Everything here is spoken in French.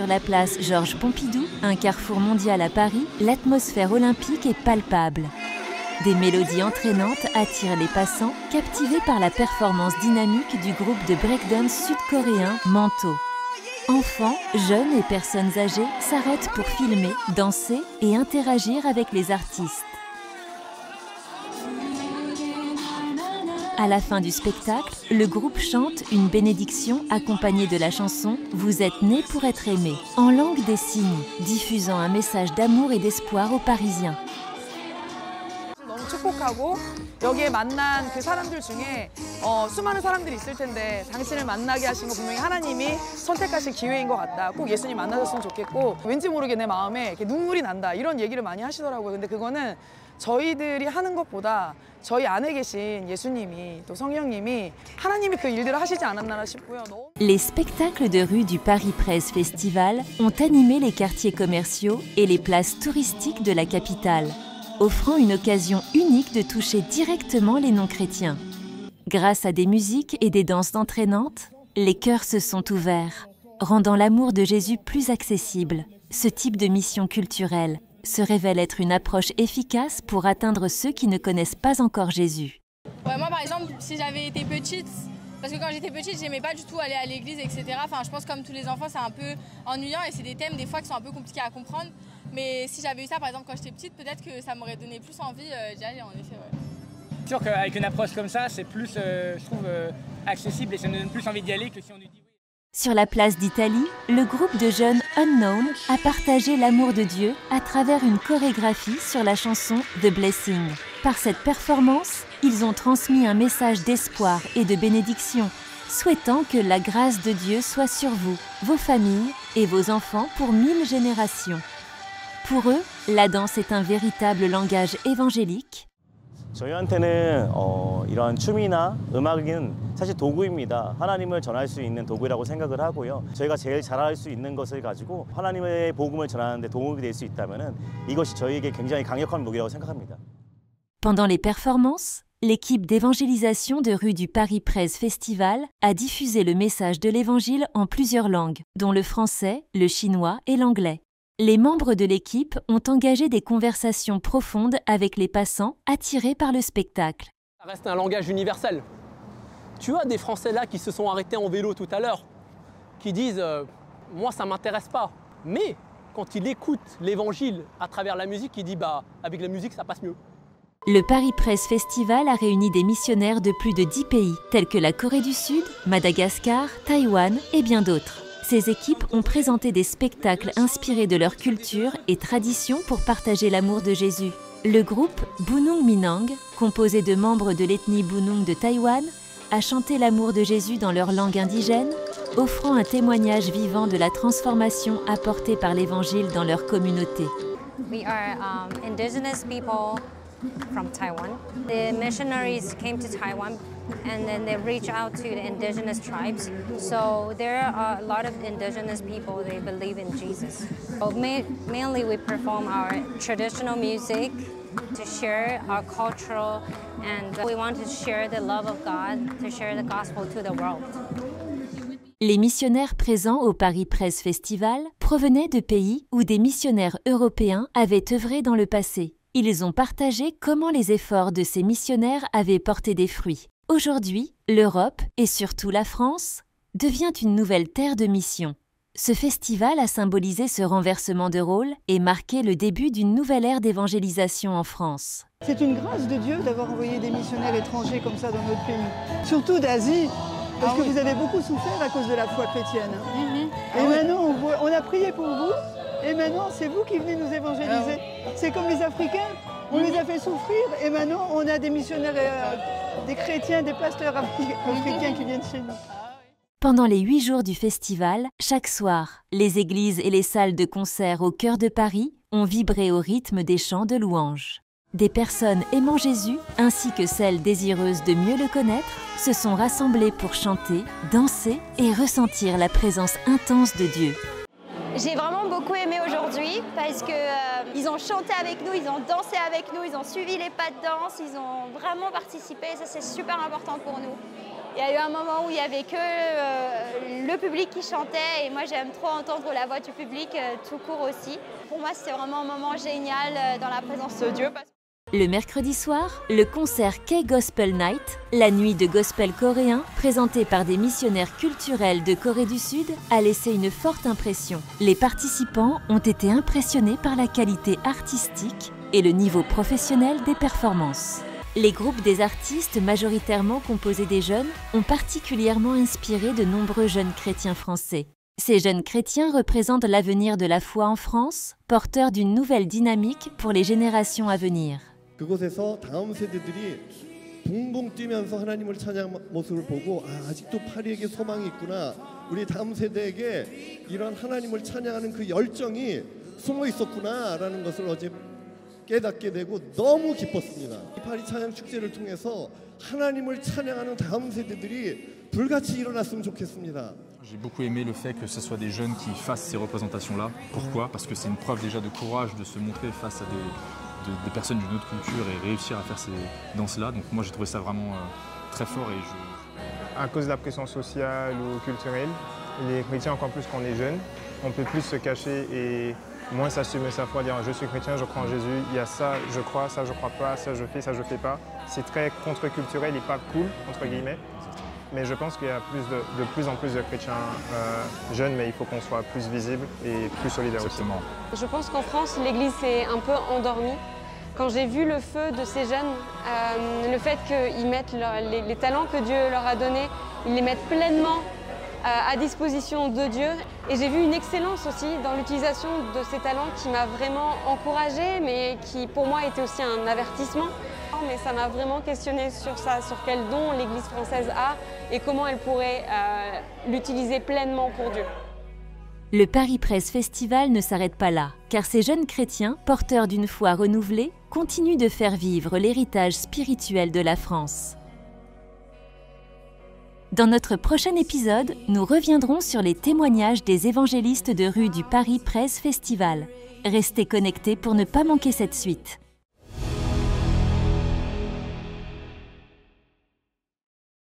la place Georges Pompidou, un carrefour mondial à Paris, l'atmosphère olympique est palpable. Des mélodies entraînantes attirent les passants, captivés par la performance dynamique du groupe de breakdance sud-coréen Manto. Enfants, jeunes et personnes âgées s'arrêtent pour filmer, danser et interagir avec les artistes. À la fin du spectacle, le groupe chante une bénédiction accompagnée de la chanson « Vous êtes nés pour être aimés » en langue des signes, diffusant un message d'amour et d'espoir aux Parisiens. 축복하고 여기에 만난 그 사람들 중에 수많은 사람들이 있을 텐데 당신을 만나게 하신 거 분명히 하나님이 선택하신 기회인 것 같다. 꼭 예수님 만나셨으면 좋겠고 왠지 모르게 내 마음에 이렇게 눈물이 난다. 이런 얘기를 많이 하시더라고요. 근데 그거는 저희들이 하는 것보다 저희 안에 계신 예수님이 또 성령님이 하나님이 그 일들을 하시지 않았나 싶고요. Les spectacles de rue du Paris Presse Festival ont animé les quartiers commerciaux et les places touristiques de la capitale, offrant une occasion unique de toucher directement les non-chrétiens. Grâce à des musiques et des danses entraînantes, les cœurs se sont ouverts, rendant l'amour de Jésus plus accessible. Ce type de mission culturelle se révèle être une approche efficace pour atteindre ceux qui ne connaissent pas encore Jésus. Ouais, moi, par exemple, si j'avais été petite, parce que quand j'étais petite, j'aimais pas du tout aller à l'église, etc. Enfin, je pense comme tous les enfants, c'est un peu ennuyant et c'est des thèmes des fois qui sont un peu compliqués à comprendre. Mais si j'avais eu ça, par exemple, quand j'étais petite, peut-être que ça m'aurait donné plus envie d'y aller, en effet. Ouais. C'est sûr qu'avec une approche comme ça, c'est plus, je trouve, accessible et ça nous donne plus envie d'y aller que si on nous dit oui. Sur la place d'Italie, le groupe de jeunes Unknown a partagé l'amour de Dieu à travers une chorégraphie sur la chanson The Blessing. Par cette performance, ils ont transmis un message d'espoir et de bénédiction, souhaitant que la grâce de Dieu soit sur vous, vos familles et vos enfants pour 1000 générations. Pour eux, la danse est un véritable langage évangélique. 저희한테는 이러한 춤이나 음악은 사실 도구입니다. 하나님을 전할 수 있는 도구라고 생각을 하고요. 저희가 제일 잘할 수 있는 것을 가지고 하나님의 복음을 전하는 데 도움이 될 수 있다면 이것이 저희에게 굉장히 강력한 무기라고 생각합니다. Pendant les performances, l'équipe d'évangélisation de rue du Paris Presse Festival a diffusé le message de l'Évangile en plusieurs langues, dont le français, le chinois et l'anglais. Les membres de l'équipe ont engagé des conversations profondes avec les passants attirés par le spectacle. Ça reste un langage universel. Tu as des Français là qui se sont arrêtés en vélo tout à l'heure, qui disent « moi ça ne m'intéresse pas ». Mais quand ils écoutent l'évangile à travers la musique, ils disent « avec la musique ça passe mieux ». Le Paris Presse Festival a réuni des missionnaires de plus de 10 pays, tels que la Corée du Sud, Madagascar, Taïwan et bien d'autres. Ces équipes ont présenté des spectacles inspirés de leur culture et traditions pour partager l'amour de Jésus. Le groupe Bunung Minang, composé de membres de l'ethnie Bunung de Taïwan, a chanté l'amour de Jésus dans leur langue indigène, offrant un témoignage vivant de la transformation apportée par l'Évangile dans leur communauté. We are indigenous people from Taiwan. The missionaries came to Taiwan and then they reach out to the indigenous tribes. So there are a lot of indigenous people, they believe in Jesus. So mainly we perform our traditional music to share our cultural, and we want to share the love of God, to share the gospel to the world. Les missionnaires présents au Paris Presse Festival provenaient de pays où des missionnaires européens avaient œuvré dans le passé. Ils ont partagé comment les efforts de ces missionnaires avaient porté des fruits. Aujourd'hui, l'Europe, et surtout la France, devient une nouvelle terre de mission. Ce festival a symbolisé ce renversement de rôle et marqué le début d'une nouvelle ère d'évangélisation en France. C'est une grâce de Dieu d'avoir envoyé des missionnaires étrangers comme ça dans notre pays, surtout d'Asie, parce que vous avez beaucoup souffert à cause de la foi chrétienne. Et maintenant, on a prié pour vous. Et maintenant, c'est vous qui venez nous évangéliser. C'est comme les Africains, on les a fait souffrir et maintenant on a des missionnaires, des chrétiens, des pasteurs africains qui viennent chez nous. Pendant les 8 jours du festival, chaque soir, les églises et les salles de concert au cœur de Paris ont vibré au rythme des chants de louanges. Des personnes aimant Jésus, ainsi que celles désireuses de mieux le connaître, se sont rassemblées pour chanter, danser et ressentir la présence intense de Dieu. J'ai vraiment beaucoup aimé aujourd'hui parce qu'ils ont chanté avec nous, ils ont dansé avec nous, ils ont suivi les pas de danse, ils ont vraiment participé, ça c'est super important pour nous. Il y a eu un moment où il n'y avait que le public qui chantait et moi j'aime trop entendre la voix du public tout court aussi. Pour moi c'était vraiment un moment génial dans la présence de Dieu. Le mercredi soir, le concert K-Gospel Night, la nuit de gospel coréen, présenté par des missionnaires culturels de Corée du Sud, a laissé une forte impression. Les participants ont été impressionnés par la qualité artistique et le niveau professionnel des performances. Les groupes des artistes, majoritairement composés des jeunes, ont particulièrement inspiré de nombreux jeunes chrétiens français. Ces jeunes chrétiens représentent l'avenir de la foi en France, porteurs d'une nouvelle dynamique pour les générations à venir. 그곳에서 다음 세대들이 붕붕 뛰면서 하나님을 찬양하는 모습을 보고 아직도 파리에게 소망이 있구나. 우리 다음 세대에게 이런 하나님을 찬양하는 그 열정이 숨어 있었구나라는 것을 어제 깨닫게 되고 너무 기뻤습니다. 이 파리 찬양 축제를 통해서 하나님을 찬양하는 다음 세대들이 불같이 일어났으면 좋겠습니다. J'ai beaucoup aimé le fait que ce soit des jeunes qui fassent ces représentations-là. Pourquoi? Parce que c'est une preuve déjà de courage de se montrer face à des personnes d'une autre culture et réussir à faire ces danses-là. Donc moi j'ai trouvé ça vraiment très fort. À cause de la pression sociale ou culturelle, les chrétiens encore plus quand on est jeune, on peut plus se cacher et moins s'assumer sa foi, dire je suis chrétien, je crois en Jésus, il y a ça, je crois pas, ça je fais, ça je fais pas. C'est très contre-culturel et pas cool, entre guillemets. Mais je pense qu'il y a de plus en plus de chrétiens jeunes, mais il faut qu'on soit plus visible et plus solidaire aussi. Je pense qu'en France, l'Église s'est un peu endormie. Quand j'ai vu le feu de ces jeunes, le fait qu'ils mettent les talents que Dieu leur a donnés, ils les mettent pleinement à disposition de Dieu. Et j'ai vu une excellence aussi dans l'utilisation de ces talents qui m'a vraiment encouragée, mais qui pour moi était aussi un avertissement. Mais ça m'a vraiment questionné sur ça, sur quel don l'Église française a et comment elle pourrait l'utiliser pleinement pour Dieu. Le Paris Presse Festival ne s'arrête pas là, car ces jeunes chrétiens, porteurs d'une foi renouvelée, continuent de faire vivre l'héritage spirituel de la France. Dans notre prochain épisode, nous reviendrons sur les témoignages des évangélistes de rue du Paris Presse Festival. Restez connectés pour ne pas manquer cette suite.